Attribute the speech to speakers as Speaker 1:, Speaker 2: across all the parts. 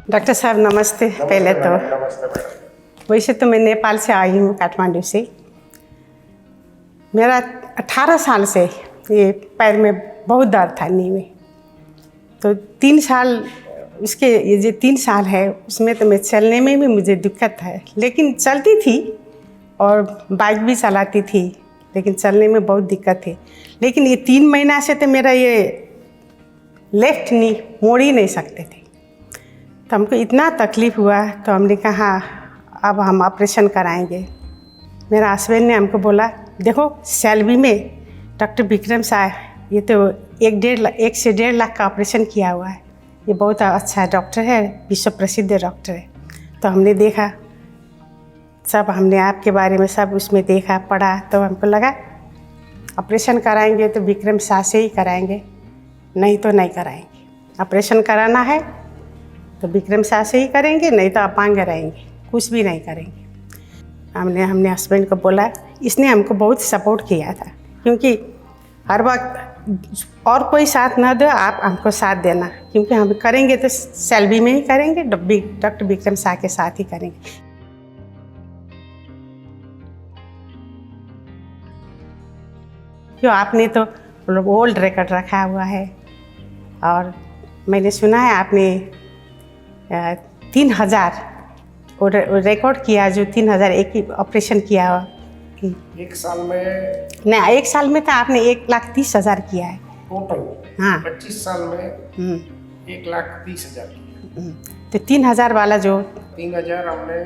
Speaker 1: Doctor साहब नमस्ते। पहले तो
Speaker 2: नमस्ते मैडम।
Speaker 1: वैसे तो मैं नेपाल से आई हूँ, काठमांडू से। मेरा 18 साल से ये पैर में बहुत दर्द था, नी में। तो 3 साल उसके, ये जो 3 साल है उसमें तो मैं चलने में भी मुझे दिक्कत है, लेकिन चलती थी और बाइक भी चलाती थी, लेकिन चलने में बहुत दिक्कत थी। लेकिन ये 3 महीना से तो मेरा ये लेफ्ट नी मोड़ ही नहीं सकते थे। तो हमको इतना तकलीफ़ हुआ तो हमने कहा अब हम ऑपरेशन कराएंगे। मेरा हस्बैंड ने हमको बोला देखो सैलरी में डॉक्टर विक्रम साहब ये तो 1 से 1.5 लाख का ऑपरेशन किया हुआ है, ये बहुत अच्छा डॉक्टर है, विश्व प्रसिद्ध डॉक्टर है। तो हमने देखा, सब हमने आपके बारे में सब उसमें देखा पढ़ा, तो हमको लगा ऑपरेशन कराएंगे तो विक्रम साह से ही कराएंगे, नहीं तो नहीं कराएंगे। ऑपरेशन कराना है तो विक्रम साह से ही करेंगे, नहीं तो अपांग रहेंगे, कुछ भी नहीं करेंगे। हमने हस्बैंड को बोला, इसने हमको बहुत सपोर्ट किया था, क्योंकि हर वक्त और कोई साथ ना दो, आप हमको साथ देना, क्योंकि हम करेंगे तो सैलरी में ही करेंगे, डॉक्टर विक्रम साह के साथ ही करेंगे। क्यों आपने तो ओल्ड रिकॉर्ड रखा हुआ है, और मैंने सुना है आपने 3000 रिकॉर्ड किया, जो 3000 एक ही ऑपरेशन किया हुआ।
Speaker 2: एक साल में
Speaker 1: नहीं, 1 साल में तो आपने 1,30,000 किया है
Speaker 2: टोटल।
Speaker 1: हाँ।
Speaker 2: 25 साल में 1,30,000 किया।
Speaker 1: तो 3000 वाला जो
Speaker 2: 3000 हमने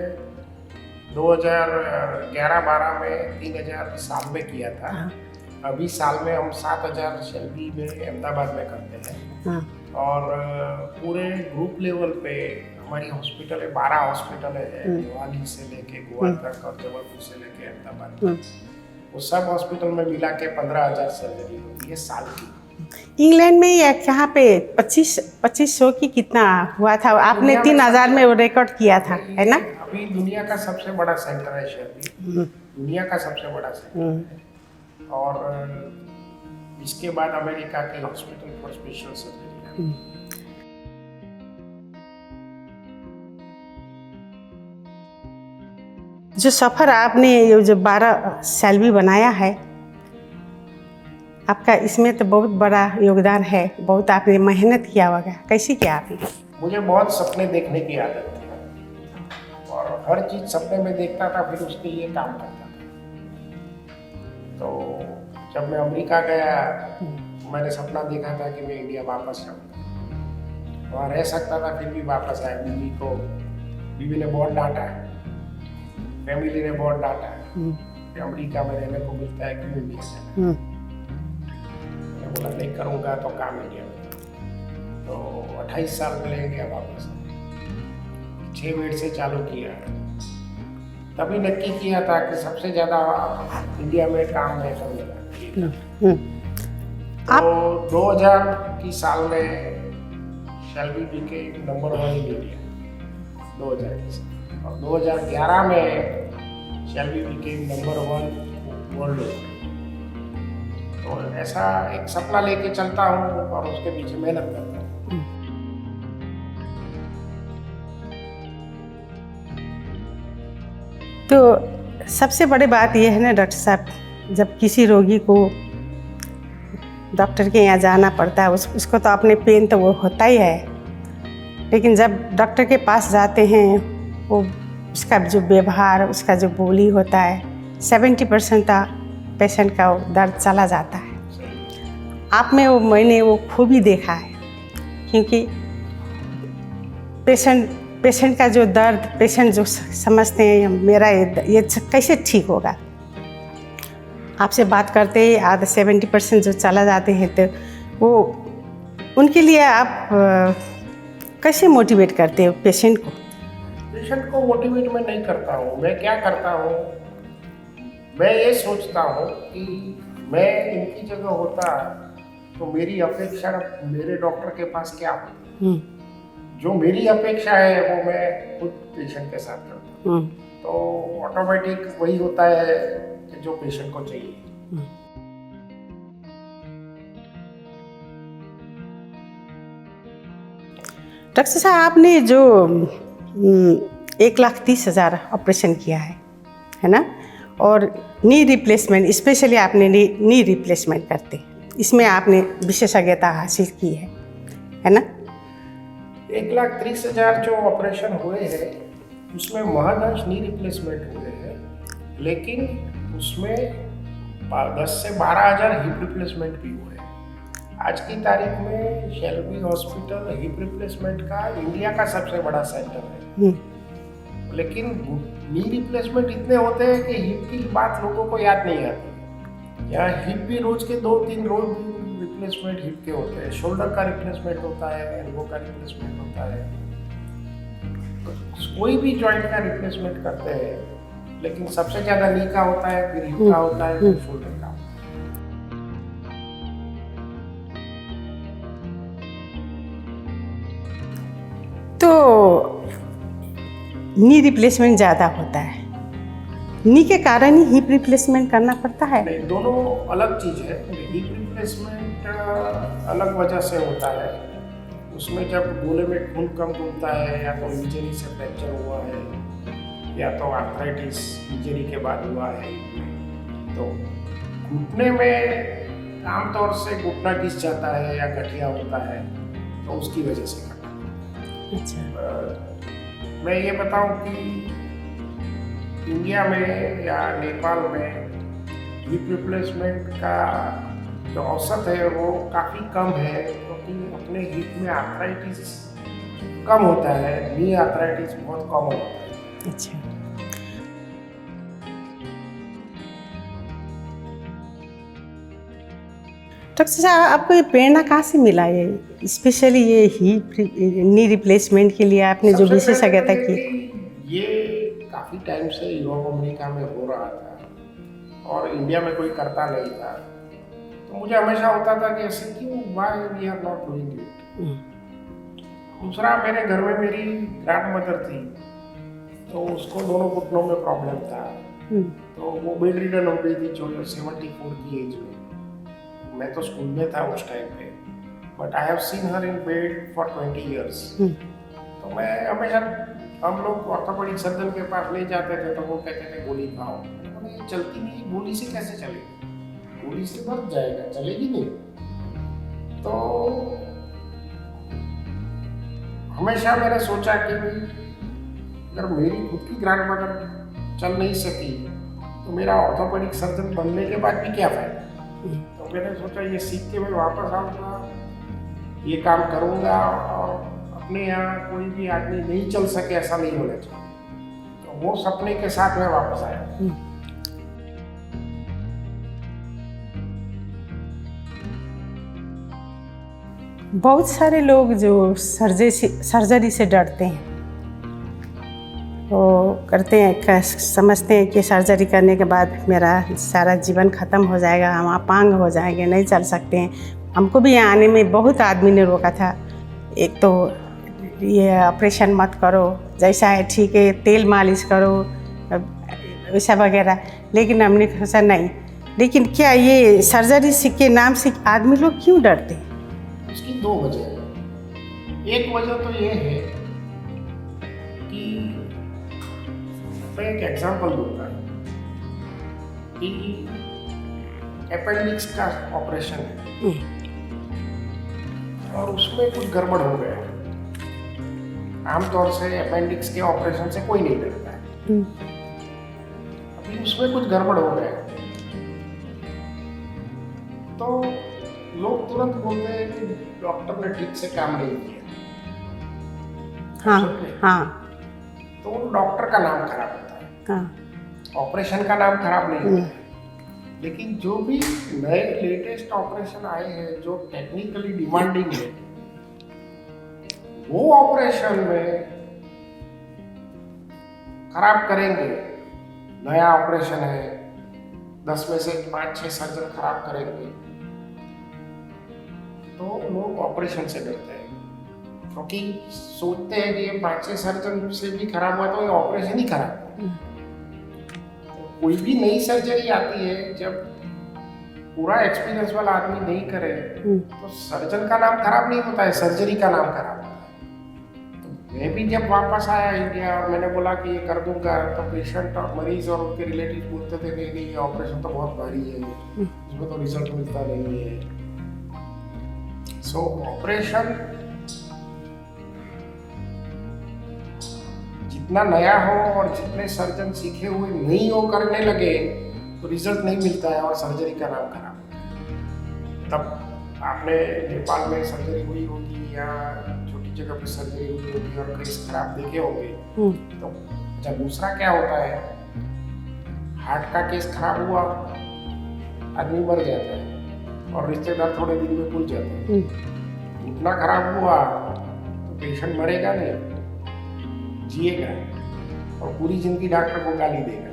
Speaker 2: 2011-12 में 3000 साल में किया था।
Speaker 1: हाँ।
Speaker 2: अभी साल में हम 7000 सैलरी में अहमदाबाद में करते हैं।
Speaker 1: हाँ।
Speaker 2: और पूरे ग्रुप लेवल पे हमारी हॉस्पिटल है, 12 हॉस्पिटल है, दिवाली से लेके गोवा तक और जबलपुर से लेके अहमदाबाद तक। वो सब हॉस्पिटल में मिला के 15,000 सर्जरी होती है साल की।
Speaker 1: इंग्लैंड में या कहाँ पे 2500 की कितना हुआ था, आपने 3000 में वो रिकॉर्ड किया था, है ना?
Speaker 2: अभी दुनिया का सबसे बड़ा सेंटर है शर्दी, दुनिया का सबसे बड़ा सेंटर है। और इसके बाद अमेरिका के हॉस्पिटल फॉर स्पेशल सर्जरी है।
Speaker 1: जो सफ़र आपने ये जो 12 सैलरी बनाया है आपका, इसमें तो बहुत बड़ा योगदान है, बहुत आपने मेहनत किया होगा। कैसे किया आपने?
Speaker 2: मुझे बहुत सपने देखने की आदत थी और हर चीज़ सपने में देखता था, फिर उसके लिए काम करता था। तो जब मैं अमेरिका गया, मैंने सपना देखा था कि मैं इंडिया वापस जाऊँ, वहाँ रह सकता था, फिर भी वापस आया। बीवी ने बहुत डांटा, फैमिली ने बहुत डांटा कि अमेरिका में रहने को मिलता है, क्यों इंडिया जाना। मैंने बोला नहीं करूँगा तो काम इंडिया में। तो 28 साल पहले इंडिया वापस 6 मिनट से चालू किया। तभी नक्की किया था कि सबसे ज़्यादा इंडिया में काम मैं करूँगा। तो 2000 की साल में शैलवी के नंबर 1 इन इंडिया 2000 की साल, और 2011 में शैलवी के नंबर 1 वर्ल्ड। तो ऐसा एक सपना लेके चलता हूँ और उसके पीछे मेहनत करता हूँ।
Speaker 1: तो सबसे बड़ी बात यह है ना डॉक्टर साहब, जब किसी रोगी को डॉक्टर के यहाँ जाना पड़ता है, उसको तो अपने पेन तो वो होता ही है, लेकिन जब डॉक्टर के पास जाते हैं, वो उसका जो व्यवहार, उसका जो बोली होता है, 70% पेशेंट का दर्द चला जाता है। आप में मैंने वो खूबी देखा है, क्योंकि पेशेंट का जो दर्द, पेशेंट जो समझते हैं मेरा ये कैसे ठीक होगा, आपसे बात करते ही आधा 70% जो चला जाते हैं, तो वो उनके लिए आप कैसे मोटिवेट करते हो पेशेंट को?
Speaker 2: पेशेंट को मोटिवेट मैं नहीं करता हूँ। मैं क्या करता हूँ, मैं ये सोचता हूँ कि मैं इनकी जगह होता तो मेरी अपेक्षा मेरे डॉक्टर के पास क्या होती। जो मेरी अपेक्षा है वो मैं खुद पेशेंट के साथ करता हूँ। तो ऑटोमेटिक वही होता है कि जो पेशेंट को चाहिए।
Speaker 1: डॉक्टर साहब आपने जो 1,30,000 ऑपरेशन किया है ना, और नी रिप्लेसमेंट, स्पेशली आपने नी रिप्लेसमेंट करते, इसमें आपने विशेषज्ञता हासिल की है ना।
Speaker 2: 1,30,000 जो ऑपरेशन हुए हैं उसमें महदंश नी रिप्लेसमेंट हुए हैं, लेकिन उसमें 10 से 12,000 हिप रिप्लेसमेंट भी हुए हैं। आज की तारीख में शेल्बी हॉस्पिटल हिप रिप्लेसमेंट का इंडिया का सबसे बड़ा सेंटर है, लेकिन नी रिप्लेसमेंट इतने होते हैं कि हिप की बात लोगों को याद नहीं आती। यहाँ हिप भी रोज के 2-3 रोज रिप्लेसमेंट हिप के होते हैं, शोल्डर का रिप्लेसमेंट होता है, एल्बो का रिप्लेसमेंट होता है, कोई भी जॉइंट का रिप्लेसमेंट करते हैं, लेकिन सबसे ज्यादा नी का होता है, फिर हिप का होता है, फिर शोल्डर का।
Speaker 1: तो नी रिप्लेसमेंट ज़्यादा होता है, नी के कारण ही हिप रिप्लेसमेंट करना पड़ता है?
Speaker 2: नहीं, दोनों अलग चीज़ है। हिप रिप्लेसमेंट अलग वजह से होता है, उसमें जब गोले में खून कम घूमता है, या तो इंजरी से फ्रैक्चर हुआ है, या तो आर्थराइटिस इंजरी के बाद हुआ है, तो घुटने में आमतौर से घुटना घिस जाता है या गठिया होता है, तो उसकी वजह से करना।
Speaker 1: अच्छा।
Speaker 2: मैं ये बताऊं कि इंडिया में या नेपाल में हिप रिप्लेसमेंट का जो औसत है वो काफ़ी कम है, क्योंकि अपने हिप में आर्थराइटिस कम होता है, नी आर्थराइटिस बहुत कम होता है।
Speaker 1: अच्छा। डॉक्टर साहब आपको ये प्रेरणा कहाँ से मिला, ये स्पेशली ये हिप नी रिप्लेसमेंट के लिए आपने जो विशेषज्ञता की?
Speaker 2: ये काफ़ी टाइम से यूरोप अमेरिका में हो रहा था और इंडिया में कोई करता नहीं था, तो मुझे हमेशा होता था कि ऐसे क्यों, why we are not doing it. दूसरा, मेरे घर में मेरी ग्रैंड मदर थी, तो उसको दोनों घुटनों में प्रॉब्लम था, तो वो बेड रिडन हो गई थी 74 की एज में। मैं तो स्कूल में था उस टाइम पे, but I have seen her in bed for 20 years। तो मैं हमेशा, हम लोग ऑर्थोपेडिक सर्जन के पास ले जाते थे, तो वो कहते थे गोली खाओ। मैंने ये चलती नहीं, गोली से कैसे चलेगी, गोली से मर जाएगा, चलेगी नहीं। तो हमेशा मैंने सोचा कि अगर मेरी खुद की ग्रैंड मदर चल नहीं सकी, तो मेरा ऑर्थोपेडिक सर्जन बनने के बाद भी क्या फायदा। तो मैंने सोचा ये सीख के मैं वापस आऊँगा, ये काम करूँगा, और अपने यहाँ कोई भी आदमी नहीं चल सके ऐसा नहीं होना चाहिए। तो वो सपने के साथ मैं वापस आया।
Speaker 1: बहुत सारे लोग जो सर्जरी से डरते हैं, वो करते हैं, समझते हैं कि सर्जरी करने के बाद मेरा सारा जीवन ख़त्म हो जाएगा, हम अपांग हो जाएंगे, नहीं चल सकते हैं। हमको भी यहाँ आने में बहुत आदमी ने रोका था, एक तो ये ऑपरेशन मत करो, जैसा है ठीक है, तेल मालिश करो, वैसा वगैरह, लेकिन हमने सोचा नहीं। लेकिन क्या ये सर्जरी के नाम से आदमी लोग क्यों डरते हैं?
Speaker 2: इसकी 2 वजह है। एक वजह तो ये है कि मैं एक एग्जांपल दूंगा कि अपेंडिक्स का ऑपरेशन है और उसमें कुछ गड़बड़ हो गया। आमतौर से अपेंडिक्स के ऑपरेशन से कोई नहीं डरता है, अभी उसमें कुछ गड़बड़ हो गया तो लोग तुरंत बोलते हैं कि डॉक्टर ने ठीक से काम नहीं किया।
Speaker 1: हाँ।
Speaker 2: तो डॉक्टर का नाम खराब होता है,
Speaker 1: हाँ।
Speaker 2: ऑपरेशन का नाम खराब नहीं होता है। लेकिन जो भी नए लेटेस्ट ऑपरेशन आए हैं जो टेक्निकली डिमांडिंग है, वो ऑपरेशन में खराब करेंगे। नया ऑपरेशन है, 10 में से 5-6 सर्जन खराब करेंगे, तो लोग ऑपरेशन से डरते हैं, क्योंकि सोचते हैं कि ये 5-6 सर्जन से भी खराब हुआ तो ये ऑपरेशन ही खराब है। तो कोई भी नई सर्जरी आती है, जब पूरा एक्सपीरियंस वाला आदमी नहीं करे तो सर्जन का नाम खराब नहीं होता है, सर्जरी का नाम खराब होता है। मैं भी जब वापस आया इंडिया और मैंने बोला कि ये कर दूंगा, तो पेशेंट और मरीज और उनके रिलेटिव बोलते थे नहीं नहीं, ये ऑपरेशन तो बहुत भारी है, इसमें तो रिजल्ट मिलता नहीं है। सो ऑपरेशन जितना नया हो और जितने सर्जन सीखे हुए नहीं हो करने लगे तो रिजल्ट नहीं मिलता है और सर्जरी का नाम खराब होता है। तब आपने नेपाल में सर्जरी हुई होगी या छोटी जगह पे सर्जरी हुई होगी और केस खराब देखे होंगे। तो अच्छा, दूसरा क्या होता है, हार्ट का केस खराब हुआ, आदमी मर जाता है और रिश्तेदार थोड़े दिन में भूल जाते हैं। घुटना खराब हुआ तो पेशेंट मरेगा नहीं, जिएगा और पूरी जिंदगी डॉक्टर को गाली देगा।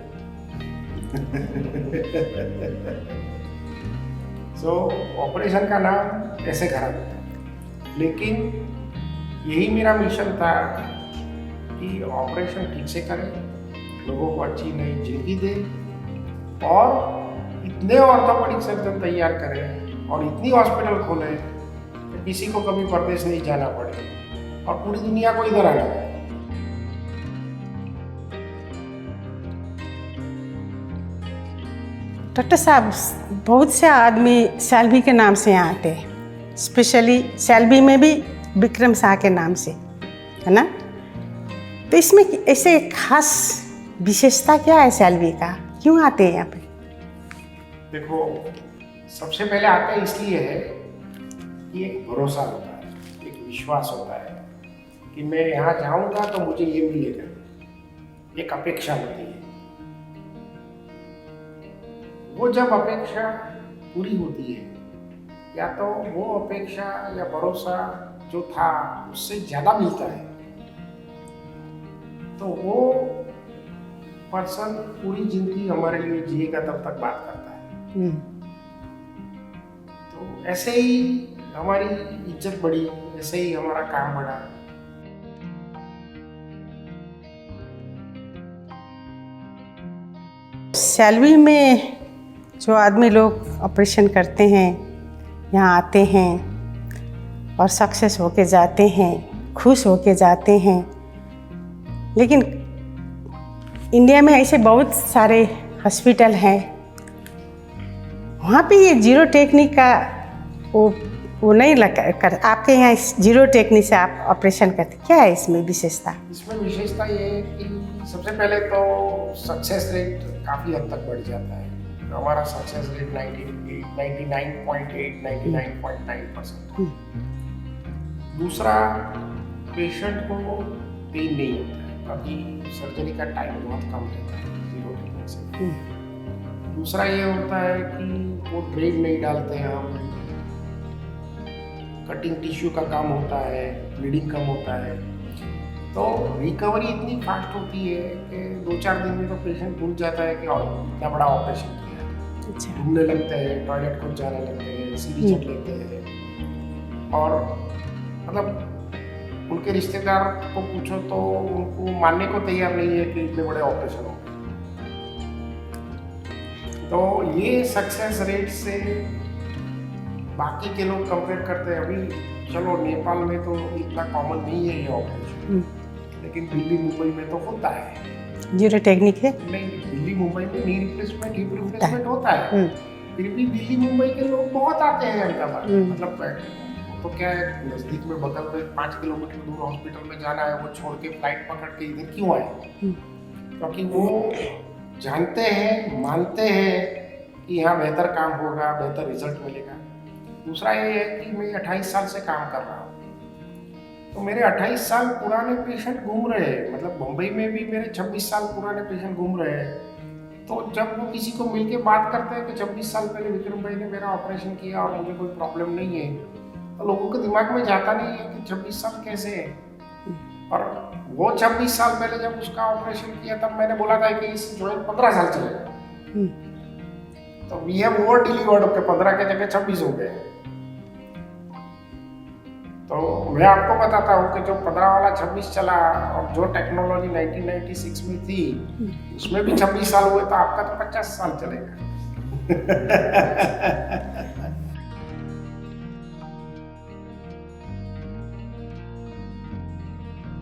Speaker 2: सो ऑपरेशन का नाम ऐसे खराब होता है। लेकिन यही मेरा मिशन था कि ऑपरेशन ठीक से करें, लोगों को अच्छी नई जिंदगी दे और इतने ऑर्थोपेडिक सर्जन तैयार करें और इतनी हॉस्पिटल खोलें कि किसी को कभी परदेश नहीं जाना पड़े और पूरी दुनिया को इधर आना पड़े।
Speaker 1: डॉक्टर साहब, बहुत से आदमी सैल्वी के नाम से यहाँ आते हैं, स्पेशली सैल्वी में भी विक्रम शाह के नाम से, है ना? तो इसमें ऐसे खास विशेषता क्या है सैल्वी का, क्यों आते हैं यहाँ पे?
Speaker 2: देखो, सबसे पहले आते हैं इसलिए है कि एक भरोसा होता है, एक विश्वास होता है कि मैं यहाँ जाऊँगा तो मुझे ये मिलेगा, एक अपेक्षा होती है। वो जब अपेक्षा पूरी होती है या तो वो अपेक्षा या भरोसा जो था उससे ज़्यादा मिलता है, तो वो पर्सन पूरी जिंदगी हमारे लिए जिएगा, तब तक बात करता है। तो ऐसे ही हमारी इज्जत बढ़ी, ऐसे ही हमारा काम बढ़ा।
Speaker 1: सैल्वी में जो आदमी लोग ऑपरेशन करते हैं, यहाँ आते हैं और सक्सेस होके जाते हैं, खुश होके जाते हैं, लेकिन इंडिया में ऐसे बहुत सारे हॉस्पिटल हैं, वहाँ पे ये जीरो टेक्निक का वो नहीं कर, आपके यहाँ जीरो टेक्निक से आप ऑपरेशन करते, क्या है इसमें विशेषता?
Speaker 2: इसमें विशेषता ये है कि सबसे पहले तो सक्सेस रेट काफ़ी हद तक बढ़ जाता है। हमारा सक्सेस रेट 99.8-99.9%। दूसरा, पेशेंट को पेन नहीं होता है, अभी सर्जरी का टाइम बहुत कम रहता है जीरो टेक्निक से। दूसरा ये होता है कि वो ड्रेन नहीं डालते हैं हम, कटिंग टिश्यू का काम होता है, ब्लीडिंग कम होता है, तो रिकवरी इतनी फास्ट होती है कि 2-4 दिन में तो पेशेंट भूल जाता है कि इतना बड़ा ऑपरेशन किया। घूमने लगते हैं, टॉयलेट खुद जाने लगते हैं, सीढ़ी चढ़ लेते हैं और मतलब उनके रिश्तेदार को पूछो तो उनको मानने को तैयार नहीं है कि इतने बड़े ऑपरेशन हो गए। तो ये सक्सेस रेट से बाकी के लोग कंपेयर करते हैं। अभी चलो नेपाल में तो इतना कॉमन नहीं है ये ऑपरेशन, लेकिन दिल्ली मुंबई में तो होता है।
Speaker 1: जीरो टेक्निक है?
Speaker 2: नहीं, दिल्ली मुंबई में नी रिप्लेसमेंट, हिप रिप्लेसमेंट होता है। फिर भी दिल्ली मुंबई के लोग बहुत आते हैं अहमदाबाद। मतलब तो क्या है, नजदीक में बगल में 5 किलोमीटर दूर हॉस्पिटल में जाना है, वो छोड़ के फ्लाइट पकड़ के इधर क्यों आए? क्योंकि वो जानते हैं, मानते हैं कि यहाँ बेहतर काम होगा, बेहतर रिजल्ट मिलेगा। दूसरा ये है कि मैं 28 साल से काम कर रहा हूँ, तो मेरे 28 साल पुराने पेशेंट घूम रहे हैं। मतलब मुंबई में भी मेरे 26 साल पुराने पेशेंट घूम रहे हैं। तो जब वो किसी को मिल के बात करते हैं कि 26 साल पहले विक्रम भाई ने मेरा ऑपरेशन किया और मुझे कोई प्रॉब्लम नहीं है, तो लोगों के दिमाग में जाता नहीं है कि 26 साल कैसे है। और वो 26 साल पहले जब उसका ऑपरेशन किया तब मैंने बोला था कि इस जॉइंट 15 साल चलेगा, तो वी हैव ओवर डिलीवर्ड के 15 के जगह 26 हो गए। तो मैं आपको बताता हूँ कि जो 15 वाला 26 चला और जो टेक्नोलॉजी 1996 में थी उसमें भी 26 साल हुए, तो आपका तो 50 साल चलेगा।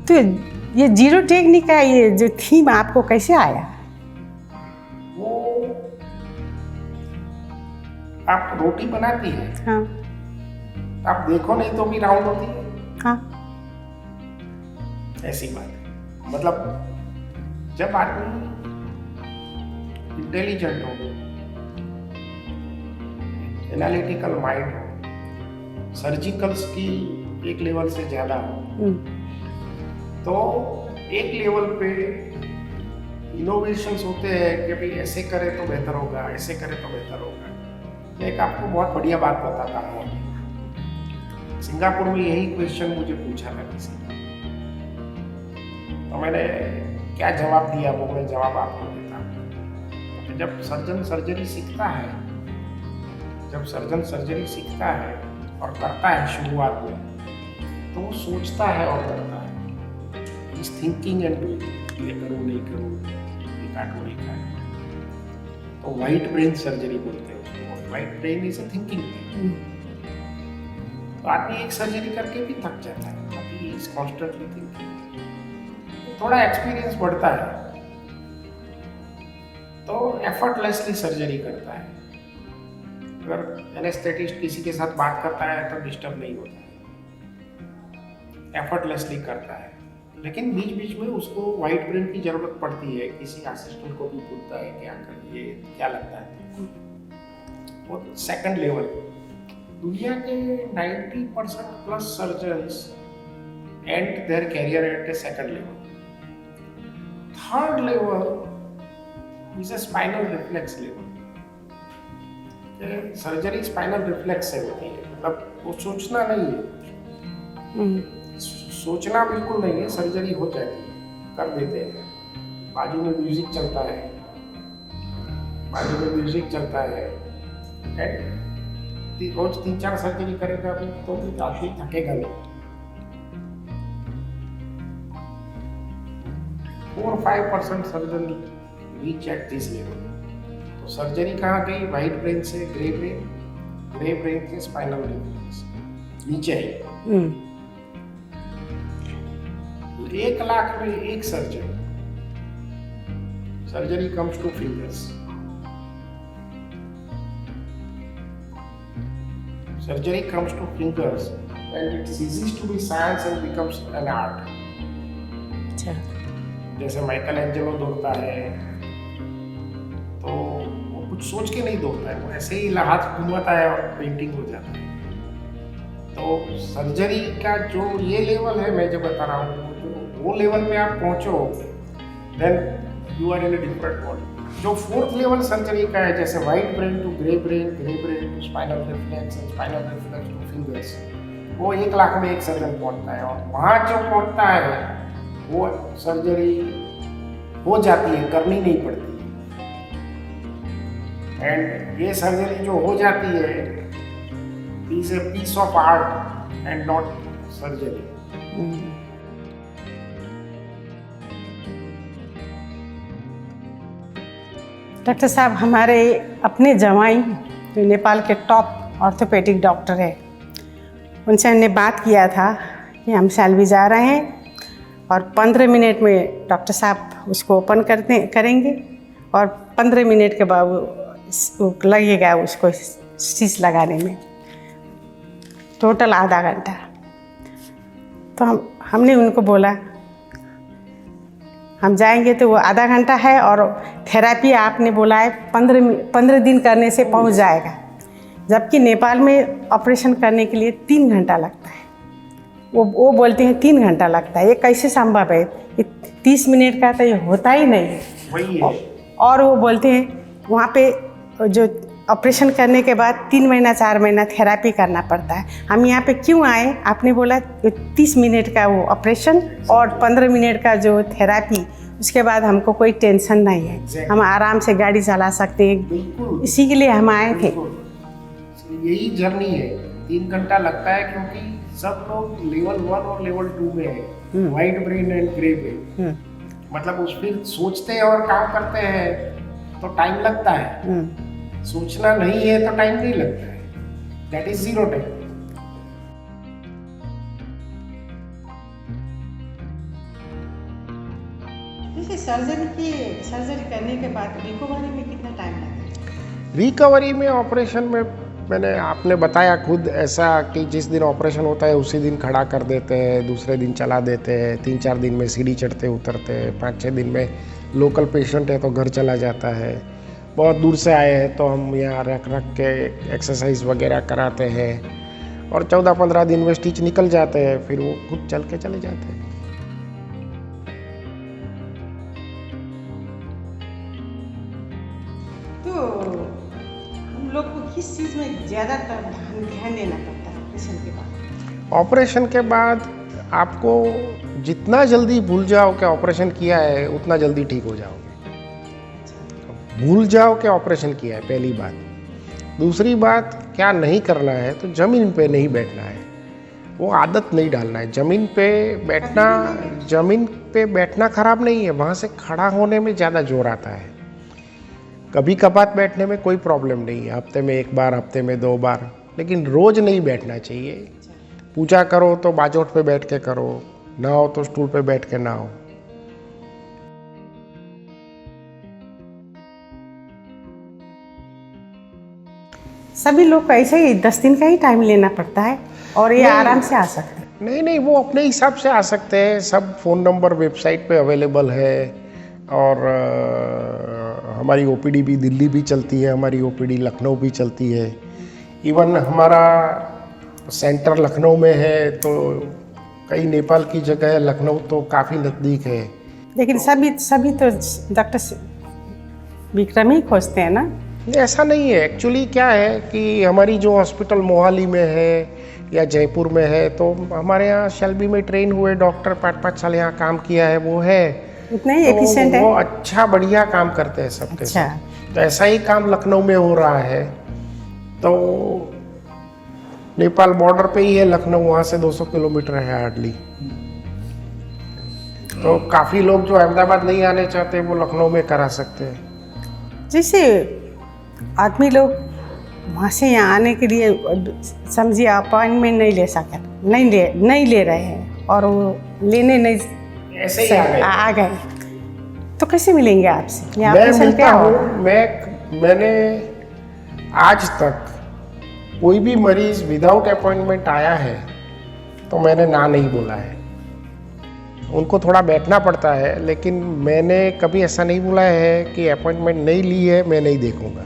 Speaker 1: तो ये जीरो टेक्निक का ये जो थीम आपको कैसे आया?
Speaker 2: वो आप रोटी बनाती है,
Speaker 1: हाँ
Speaker 2: आप देखो नहीं तो भी राउंड होती है,
Speaker 1: हाँ
Speaker 2: ऐसी बात है। मतलब जब आदमी इंटेलिजेंट हो, एनालिटिकल माइंड हो, सर्जिकल्स की एक लेवल से ज़्यादा हो, तो एक लेवल पे इनोवेशंस होते हैं कि भाई ऐसे करें तो बेहतर होगा, ऐसे करें तो बेहतर होगा। मैं एक आपको बहुत बढ़िया बात बताता हूँ। सिंगापुर में यही क्वेश्चन मुझे पूछा था किसी ने, तो मैंने क्या जवाब दिया वो मैं जवाब आपको देता हूँ। तो जब सर्जन सर्जरी सीखता है, और करता है शुरुआत में, तो वो सोचता है और करता है। इज थिंकिंग एंड डूइंग, ये करूँ नहीं करूँ, ये काटूँ नहीं काटूँ। तो वाइट ब्रेन सर्जरी बोलते हैं उसको। White brain is a thinking brain. तो आदमी एक सर्जरी करके भी थक जाता है, अभी इज कॉन्स्टेंटली थिंकिंग। थोड़ा एक्सपीरियंस बढ़ता है तो एफर्टलेसली सर्जरी करता है। अगर एनेस्थेटिस्ट किसी के साथ बात करता है तो डिस्टर्ब नहीं होता है, एफर्टलेसली करता है। लेकिन बीच बीच में उसको वाइट ब्रेन की जरूरत पड़ती है, किसी असिस्टेंट को भी पूछता है क्या करिए, क्या लगता है। वो सेकंड लेवल। दुनिया के 90% plus surgeons and their career at a second level. Third level is a spinal reflex level. Surgery spinal reflex से होती है, मतलब वो सोचना नहीं है, सोचना बिल्कुल नहीं है, सर्जरी हो जाती है, कर देते हैं। बाजू में म्यूजिक चलता है, रोज 3-4 सर्जरी करेगा अभी तो भी आदमी थकेगा नहीं। 4-5% surgeon reach at this level. तो सर्जरी कहाँ गई? वाइट ब्रेन से ग्रे ब्रेन से स्पाइनल रिफ्लेक्स, नीचे है। 1 लाख में एक surgery comes two fingers. Surgery comes to fingers and it ceases to be science and becomes an art.
Speaker 1: अच्छा।
Speaker 2: जैसे माइकल एंजेलो दौड़ता है तो वो कुछ सोच के नहीं दौड़ता है, वो ऐसे ही हाथ घुमाता है और पेंटिंग हो जाता है। तो सर्जरी का जो ये लेवल है मैं जो बता रहा हूँ, वो लेवल पे आप पहुँचो then you are in a different world. जो 4th लेवल सर्जरी का है, जैसे white brain to grey brain to spinal reflex and spinal reflex to fingers, वो 1 लाख में एक सर्जन पहुंचता है। और वहाँ जो पहुंचता है वो सर्जरी हो जाती है, करनी नहीं पड़ती। एंड ये सर्जरी जो हो जाती है is a piece of art and not surgery.
Speaker 1: Doctor साहब, हमारे अपने जवाई जो नेपाल के टॉप ऑर्थोपेडिक डॉक्टर है, उनसे हमने बात किया था कि हम सैलवी जा रहे हैं और 15 मिनट में डॉक्टर साहब उसको ओपन करेंगे और 15 मिनट के बाद वो लगेगा उसको स्टिच लगाने में, टोटल आधा घंटा। तो हमने उनको बोला हम जाएंगे तो वो आधा घंटा है और थेरापी आपने बोला है 15 दिन करने से पहुंच जाएगा, जबकि नेपाल में ऑपरेशन करने के लिए 3 घंटा लगता है। वो बोलते हैं 3 घंटा लगता है, ये कैसे संभव है? 30 मिनट का तो ये होता ही नहीं है।
Speaker 2: वही है।
Speaker 1: और वो बोलते हैं वहाँ पे जो ऑपरेशन करने के बाद 3 महीना 4 महीना थेरापी करना पड़ता है। हम यहाँ पे क्यों आए? आपने बोला 30 मिनट का वो ऑपरेशन और 15 मिनट का जो थेरापी, उसके बाद हमको कोई टेंशन नहीं है, हम आराम से गाड़ी चला सकते हैं। इसी के लिए हम आए थे।
Speaker 2: यही जर्नी है। 3 घंटा लगता है क्योंकि सब लोग लेवल 1 और लेवल 2 में है, white brain and grey brain. मतलब उस फिर सोचते हैं और काम करते हैं तो टाइम लगता है, सोचना नहीं है तो टाइम नहीं लगता है। That is zero time.
Speaker 1: Surgery करने के बाद रिकवरी में कितना टाइम लगता है?
Speaker 2: रिकवरी में, ऑपरेशन में, मैंने आपने बताया खुद ऐसा कि जिस दिन ऑपरेशन होता है उसी दिन खड़ा कर देते हैं, दूसरे दिन चला देते हैं, 3-4 दिन में सीढ़ी चढ़ते उतरते हैं, 5-6 दिन में लोकल पेशेंट है तो घर चला जाता है, बहुत दूर से आए हैं तो हम यहाँ रख के एक्सरसाइज वगैरह कराते हैं और 14-15 दिन में स्टिच निकल जाते हैं, फिर वो खुद चल के चले जाते हैं।
Speaker 1: तो हम लोग को किस चीज़ में ज़्यादातर ध्यान देना पड़ता है ऑपरेशन के बाद?
Speaker 2: ऑपरेशन के बाद आपको जितना जल्दी भूल जाओ कि ऑपरेशन किया है उतना जल्दी ठीक हो जाओगे। भूल जाओ कि ऑपरेशन किया है, पहली बात। दूसरी बात, क्या नहीं करना है तो ज़मीन पे नहीं बैठना है, वो आदत नहीं डालना है। ज़मीन पे बैठना खराब नहीं है, वहाँ से खड़ा होने में ज़्यादा जोर आता है। कभी कभार बैठने में कोई प्रॉब्लम नहीं है, हफ्ते में 1 बार, हफ्ते में 2 बार, लेकिन रोज़ नहीं बैठना चाहिए। पूजा करो तो बाजोट पे बैठ के करो, ना हो तो स्टूल पे बैठ के ना हो।
Speaker 1: सभी लोग को ऐसे ही 10 दिन का ही टाइम लेना पड़ता है और ये आराम से आ सकते हैं?
Speaker 2: नहीं, वो अपने हिसाब से आ सकते हैं। सब फ़ोन नंबर वेबसाइट पे अवेलेबल है और हमारी ओपीडी भी दिल्ली भी चलती है, हमारी ओपीडी लखनऊ भी चलती है। इवन हमारा सेंटर लखनऊ में है, तो कई नेपाल की जगह है, लखनऊ तो काफ़ी नज़दीक है।
Speaker 1: लेकिन सभी तो डॉक्टर विक्रम ही खोजते हैं ना?
Speaker 2: ऐसा नहीं है। एक्चुअली क्या है कि हमारी जो हॉस्पिटल मोहाली में है या जयपुर में है, तो हमारे यहाँ शेल्बी में ट्रेन हुए डॉक्टर 5-5 साल यहाँ काम किया है, वो है
Speaker 1: उतने ही एफिशिएंट है।
Speaker 2: वो अच्छा बढ़िया काम करते हैं सबके
Speaker 1: अच्छा।
Speaker 2: साथ। तो ऐसा ही काम लखनऊ में हो रहा है। तो नेपाल बॉर्डर पे ही है लखनऊ, वहाँ से 200 किलोमीटर है हार्डली। तो काफ़ी लोग जो अहमदाबाद नहीं आने चाहते वो लखनऊ में करा सकते हैं।
Speaker 1: जैसे आदमी लोग वहाँ से यहाँ आने के लिए समझिए अपॉइंटमेंट नहीं ले रहे हैं और वो लेने नहीं
Speaker 2: ऐसे ही
Speaker 1: आ गए, तो कैसे मिलेंगे आपसे?
Speaker 2: मैं मिलता हूँ। मैंने आज तक कोई भी मरीज विदाउट अपॉइंटमेंट आया है तो मैंने ना नहीं बोला है। उनको थोड़ा बैठना पड़ता है, लेकिन मैंने कभी ऐसा नहीं बोला है कि अपॉइंटमेंट नहीं ली है मैं नहीं देखूंगा।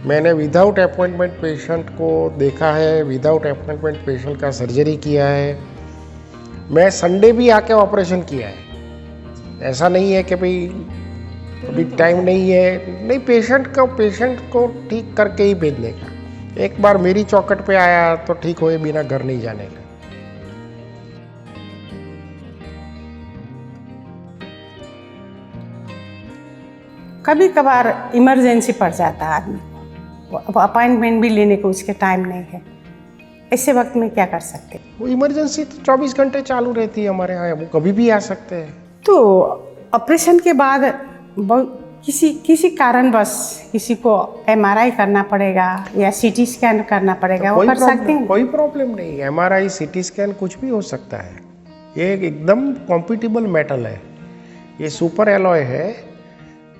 Speaker 2: मैंने विदाउट अपॉइंटमेंट पेशेंट को देखा है, विदाउट अपॉइंटमेंट पेशेंट का सर्जरी किया है। मैं संडे भी आके ऑपरेशन किया है। ऐसा नहीं है कि भाई अभी टाइम नहीं है, नहीं, पेशेंट को ठीक करके ही भेजने का। एक बार मेरी चौखट पे आया तो ठीक होए बिना घर नहीं जाने का।
Speaker 1: कभी कभार इमरजेंसी पड़ जाता है आदमी को, अब अपॉइंटमेंट भी लेने को उसके टाइम नहीं है, ऐसे वक्त में क्या कर सकते?
Speaker 2: वो इमरजेंसी तो 24 घंटे चालू रहती है हमारे यहाँ, वो कभी भी आ सकते हैं।
Speaker 1: तो ऑपरेशन के बाद किसी कारणवश किसी को MRI करना पड़ेगा या CT स्कैन करना पड़ेगा, वो कर सकते हैं?
Speaker 2: कोई प्रॉब्लम नहीं। MRI CT स्कैन कुछ भी हो सकता है। ये एकदम कॉम्पिटिबल मेटल है, ये सुपर एलॉय है,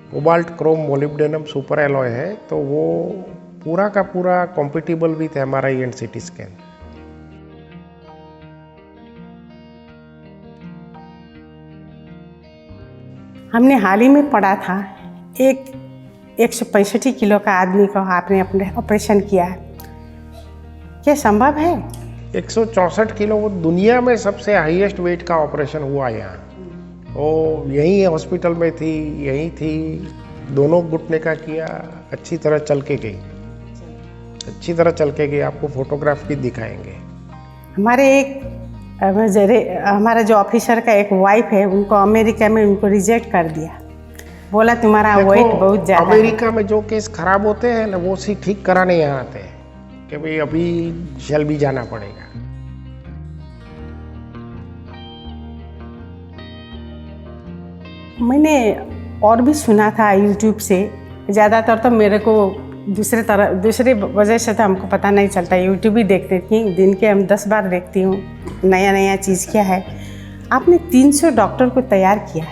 Speaker 2: cobalt chrome molybdenum super alloy है, तो वो पूरा का पूरा compatible with MRI and CT scan.
Speaker 1: हमने हाल ही में पढ़ा था एक 165 किलो का आदमी को आपने अपने ऑपरेशन किया है, क्या संभव है?
Speaker 2: 164 किलो, वो दुनिया में सबसे हाईएस्ट वेट का ऑपरेशन हुआ यहाँ। वो यहीं हॉस्पिटल में थी, यहीं थी, दोनों घुटने का किया, अच्छी तरह चल के गई। आपको फोटोग्राफ भी दिखाएंगे।
Speaker 1: हमारा जो ऑफिसर का एक वाइफ है, उनको अमेरिका में उनको रिजेक्ट कर दिया, बोला तुम्हारा वेट बहुत ज़्यादा।
Speaker 2: अमेरिका में जो केस खराब होते हैं ना, वो ठीक कराने यहाँ आते हैं कि भाई अभी शेल्बी जाना पड़ेगा।
Speaker 1: मैंने और भी सुना था यूट्यूब से, ज़्यादातर तो मेरे को दूसरे वजह से तो हमको पता नहीं चलता, यूट्यूब ही देखती थी, दिन के हम 10 बार देखती हूँ नया चीज़ क्या है। आपने 300 डॉक्टर को तैयार किया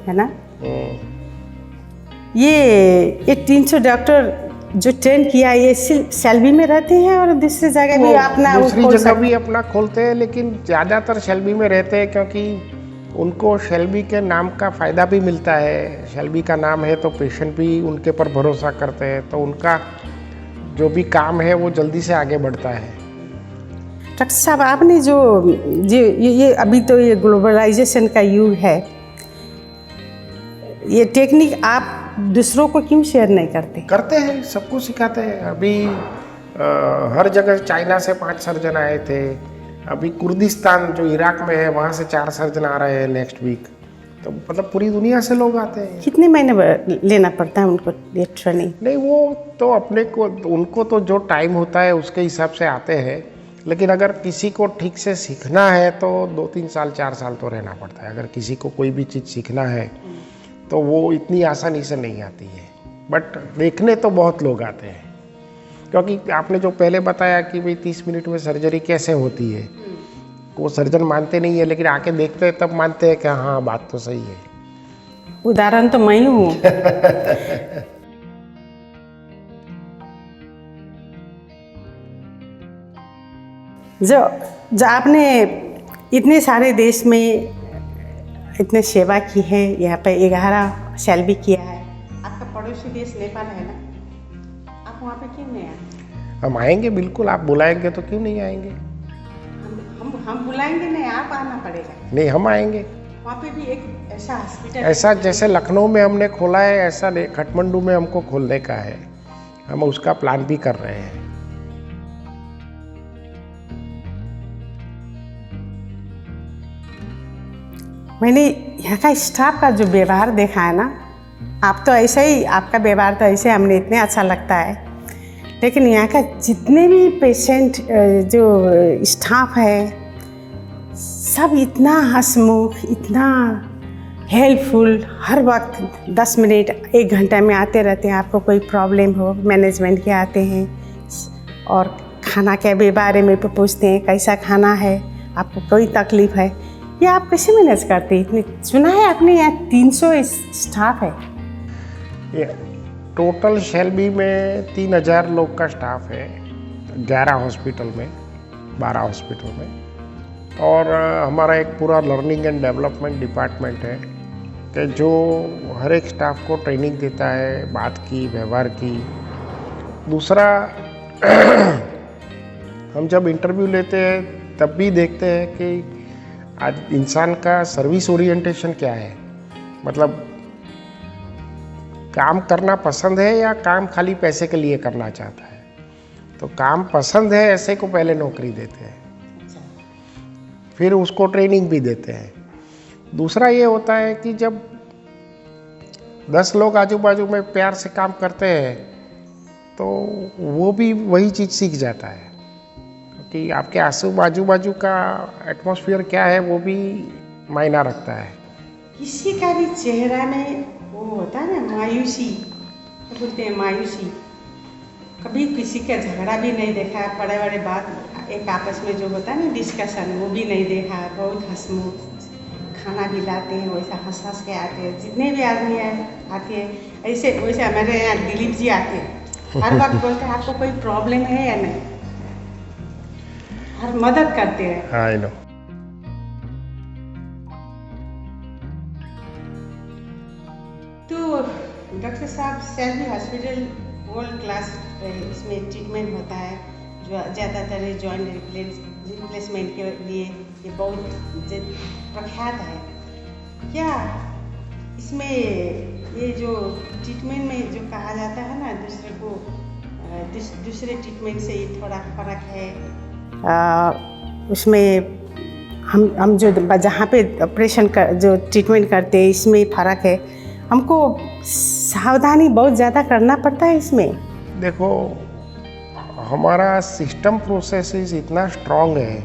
Speaker 1: है ना? ये 300 डॉक्टर जो ट्रेन किया, ये सेल्बी में रहते हैं और दूसरी जगह भी अपना
Speaker 2: दूसरी जगह भी अपना खोलते हैं, लेकिन ज़्यादातर शेल्बी में रहते हैं क्योंकि उनको शेल्बी के नाम का फ़ायदा भी मिलता है। शेल्बी का नाम है तो पेशेंट भी उनके पर भरोसा करते हैं, तो उनका जो भी काम है वो जल्दी से आगे बढ़ता है।
Speaker 1: डॉक्टर साहब, आपने जो ये अभी तो ये ग्लोबलाइजेशन का युग है, ये टेक्निक आप दूसरों को क्यों शेयर नहीं करते?
Speaker 2: करते हैं, सबको सिखाते हैं। अभी हर जगह चाइना से 5 सर्जन आए थे। अभी कुर्दिस्तान जो इराक में है वहाँ से 4 सर्जन आ रहे हैं नेक्स्ट वीक। तो मतलब पूरी दुनिया से लोग आते हैं।
Speaker 1: कितने महीने लेना पड़ता है उनको ये ट्रेनिंग?
Speaker 2: नहीं, वो तो अपने को, उनको तो जो टाइम होता है उसके हिसाब से आते हैं, लेकिन अगर किसी को ठीक से सीखना है तो 2-3 साल 4 साल तो रहना पड़ता है। अगर किसी को कोई भी चीज़ सीखना है तो वो इतनी आसानी से नहीं आती है। बट देखने तो बहुत लोग आते हैं, क्योंकि आपने जो पहले बताया कि भाई 30 मिनट में सर्जरी कैसे होती है, वो सर्जन मानते नहीं है, लेकिन आके देखते हैं तब मानते हैं कि हाँ बात तो सही है।
Speaker 1: उदाहरण तो मैं हूँ। जो आपने इतने सारे देश में इतने सेवा की है, यहाँ पे 11 साल भी किया है। आपका पड़ोसी देश नेपाल है ना, आप वहाँ पे क्यों नहीं आए?
Speaker 2: हम आएंगे, बिल्कुल, आप बुलाएंगे तो क्यों नहीं आएंगे।
Speaker 1: हम बुलाएंगे नहीं, आप आना पड़ेगा।
Speaker 2: नहीं, हम आएंगे।
Speaker 1: वहाँ पे भी एक ऐसा हॉस्पिटल,
Speaker 2: ऐसा जैसे लखनऊ में हमने खोला है, ऐसा काठमांडू में हमको खोलने का है। हम उसका प्लान भी कर रहे हैं।
Speaker 1: मैंने यहाँ का स्टाफ का जो व्यवहार देखा है ना, आप तो ऐसे ही, आपका व्यवहार तो ऐसे हमने इतने अच्छा लगता है, लेकिन यहाँ का जितने भी पेशेंट जो स्टाफ है सब इतना हंसमुख, इतना हेल्पफुल, हर वक्त 10 मिनट 1 घंटा में आते रहते हैं। आपको कोई प्रॉब्लम हो, मैनेजमेंट के आते हैं और खाना के बारे में पूछते हैं, कैसा खाना है, आपको कोई तकलीफ़ है, ये आप कैसे मैनेज करते हैं? इतने सुना है आपने यहाँ 300 स्टाफ है।
Speaker 2: ये टोटल शेल्बी में 3000 लोग का स्टाफ है, 11 हॉस्पिटल में, 12 हॉस्पिटल में। और हमारा एक पूरा लर्निंग एंड डेवलपमेंट डिपार्टमेंट है कि जो हर एक स्टाफ को ट्रेनिंग देता है, बात की, व्यवहार की। दूसरा, हम जब इंटरव्यू लेते हैं तब भी देखते हैं कि आज इंसान का सर्विस ओरिएंटेशन क्या है, मतलब काम करना पसंद है या काम खाली पैसे के लिए करना चाहता है। तो काम पसंद है ऐसे को पहले नौकरी देते हैं, फिर उसको ट्रेनिंग भी देते हैं। दूसरा ये होता है कि जब 10 लोग आजू बाजू में प्यार से काम करते हैं तो वो भी वही चीज़ सीख जाता है कि आपके आजू बाजू का एटमॉस्फेयर क्या है वो भी मायना रखता है।
Speaker 1: किसी का भी चेहरा में वो होता है ना, मायूसी, तो बोलते हैं मायूसी। कभी किसी का झगड़ा भी नहीं देखा है, बड़े बड़े बात एक आपस में जो होता है ना डिस्कशन, वो भी नहीं देखा है। बहुत हंसमुख, खाना भी लाते हैं, वैसा हंस हंस के आते हैं। जितने भी आदमी आते हैं ऐसे, वैसे हमारे यहाँ दिलीप जी आते हैं, हर वक्त बोलते हैं आपको कोई प्रॉब्लम है या नहीं, हर मदद करते हैं।
Speaker 2: I know.
Speaker 1: तो डॉक्टर साहब, शेल्बी हॉस्पिटल वर्ल्ड क्लास इसमें ट्रीटमेंट होता है, जो ज़्यादातर जॉइंट रिप्लेसमेंट के लिए ये बहुत प्रख्यात है। क्या इसमें ये जो ट्रीटमेंट में जो कहा जाता है ना दूसरे को, दूसरे ट्रीटमेंट से ये थोड़ा फर्क है? उसमें हम जो जहाँ पे ऑपरेशन कर जो ट्रीटमेंट करते हैं इसमें फ़र्क है। हमको सावधानी बहुत ज़्यादा करना पड़ता है इसमें।
Speaker 2: देखो, हमारा सिस्टम प्रोसेसेस इतना स्ट्रांग है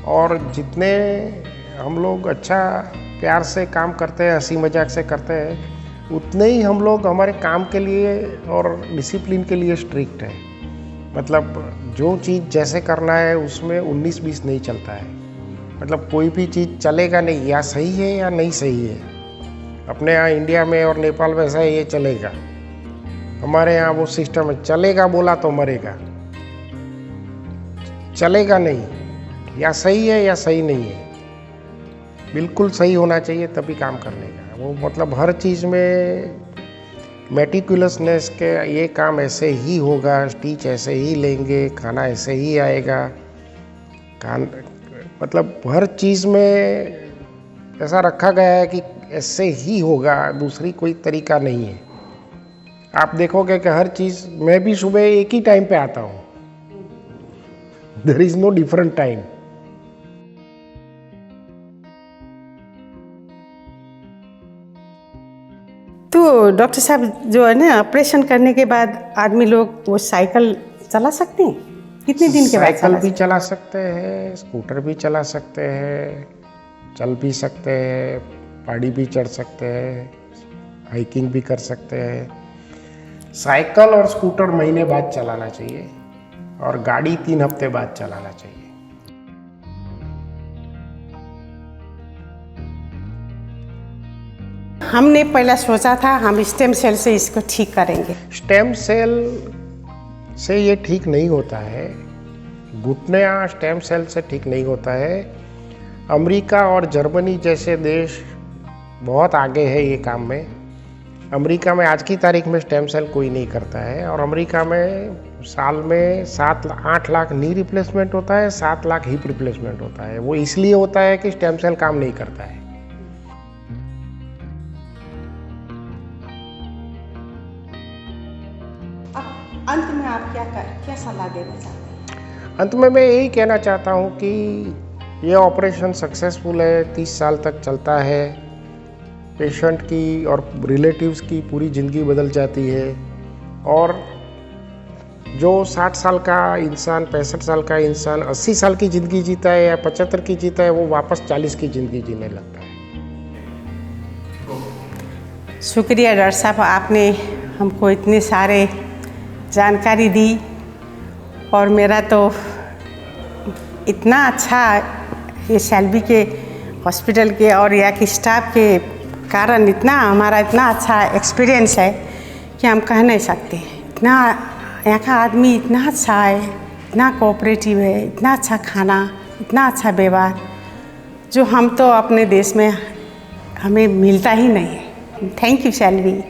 Speaker 2: और जितने हम लोग अच्छा प्यार से काम करते हैं, हंसी मजाक से करते हैं, उतने ही हम लोग हमारे काम के लिए और डिसिप्लिन के लिए स्ट्रिक्ट है। मतलब जो चीज़ जैसे करना है उसमें 19-20 नहीं चलता है। मतलब कोई भी चीज़ चलेगा नहीं, या सही है या नहीं सही है। अपने यहाँ इंडिया में और नेपाल में ऐसा है, ये चलेगा। हमारे यहाँ वो सिस्टम है, चलेगा बोला तो मरेगा, चलेगा नहीं, या सही है या सही नहीं है। बिल्कुल सही होना चाहिए तभी काम करने का। वो मतलब हर चीज़ में मेटिकुलसनेस के, ये काम ऐसे ही होगा, स्टिच ऐसे ही लेंगे, खाना ऐसे ही आएगा, मतलब हर चीज़ में ऐसा रखा गया है कि ऐसे ही होगा, दूसरी कोई तरीका नहीं है। आप देखोगे कि हर चीज़, मैं भी सुबह एक ही टाइम पे आता हूँ, there is no different time.
Speaker 1: तो डॉक्टर साहब, जो है ना, ऑपरेशन करने के बाद आदमी लोग वो साइकिल चला सकते हैं कितने दिन के बाद?
Speaker 2: साइकिल भी चला सकते हैं, स्कूटर भी चला सकते हैं, चल भी सकते हैं, पहाड़ी भी चढ़ सकते हैं, हाइकिंग भी कर सकते हैं। साइकिल और स्कूटर महीने बाद चलाना चाहिए और गाड़ी 3 हफ्ते बाद चलाना चाहिए।
Speaker 1: हमने पहला सोचा था हम स्टेम सेल से इसको ठीक करेंगे।
Speaker 2: स्टेम सेल से ये ठीक नहीं होता है, घुटने स्टेम सेल से ठीक नहीं होता है। अमेरिका और जर्मनी जैसे देश बहुत आगे है ये काम में। अमेरिका में आज की तारीख में स्टेम सेल कोई नहीं करता है, और अमेरिका में साल में 8 लाख नी रिप्लेसमेंट होता है, 7 लाख हिप रिप्लेसमेंट होता है। वो इसलिए होता है कि स्टेम सेल काम नहीं करता है।
Speaker 1: अंत में आप क्या सलाह देना चाहते हैं?
Speaker 2: अंत में मैं यही कहना चाहता हूँ कि ये ऑपरेशन सक्सेसफुल है, 30 साल तक चलता है, पेशेंट की और रिलेटिव्स की पूरी ज़िंदगी बदल जाती है, और जो 60 साल का इंसान, 65 साल का इंसान 80 साल की ज़िंदगी जीता है या 75 की जीता है, वो वापस 40 की ज़िंदगी जीने लगता है।
Speaker 1: शुक्रिया डॉक्टर साहब, आपने हमको इतने सारे जानकारी दी, और मेरा तो इतना अच्छा ये सैलवी के हॉस्पिटल के और यहाँ के स्टाफ के कारण हमारा इतना अच्छा एक्सपीरियंस है कि हम कह नहीं सकते। इतना यहाँ का आदमी इतना अच्छा है, इतना कोऑपरेटिव है, इतना अच्छा खाना, इतना अच्छा व्यवहार, जो हम तो अपने देश में हमें मिलता ही नहीं है। Thank you सैलवी।